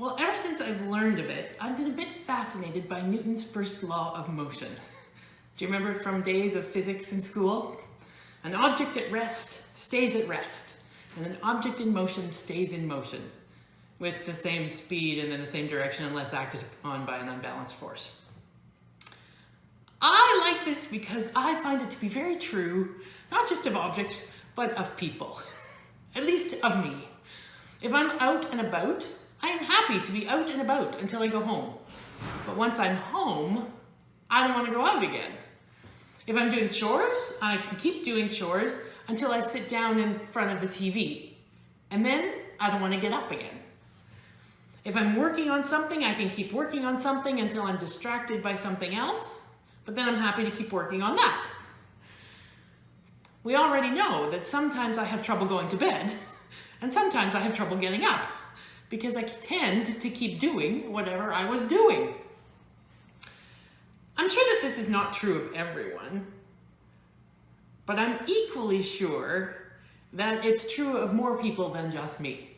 Well, ever since I've learned of it, I've been a bit fascinated by Newton's first law of motion. Do you remember from days of physics in school? An object at rest stays at rest, and an object in motion stays in motion, with the same speed and in the same direction unless acted upon by an unbalanced force. I like this because I find it to be very true, not just of objects, but of people. At least of me. If I'm out and about, I am happy to be out and about until I go home. But once I'm home, I don't want to go out again. If I'm doing chores, I can keep doing chores until I sit down in front of the TV. And then I don't want to get up again. If I'm working on something, I can keep working on something until I'm distracted by something else, but then I'm happy to keep working on that. We already know that sometimes I have trouble going to bed, and sometimes I have trouble getting up, because I tend to keep doing whatever I was doing. I'm sure that this is not true of everyone, but I'm equally sure that it's true of more people than just me.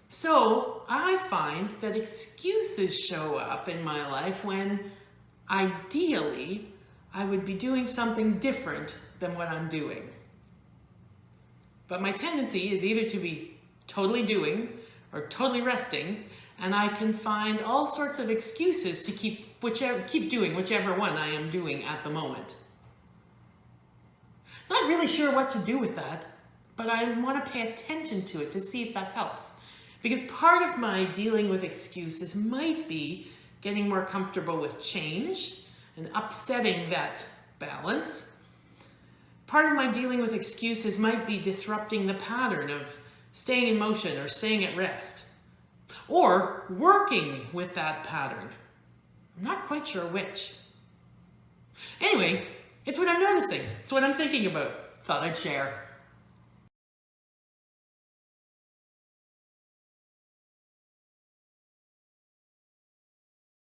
So I find that excuses show up in my life when ideally I would be doing something different than what I'm doing. But my tendency is either to be totally doing or totally resting, and I can find all sorts of excuses to keep doing whichever one I am doing at the moment. Not really sure what to do with that, but I want to pay attention to it to see if that helps. Because part of my dealing with excuses might be getting more comfortable with change and upsetting that balance. Part of my dealing with excuses might be disrupting the pattern of staying in motion or staying at rest, or working with that pattern. I'm not quite sure which. Anyway, it's what I'm noticing. It's what I'm thinking about. Thought I'd share.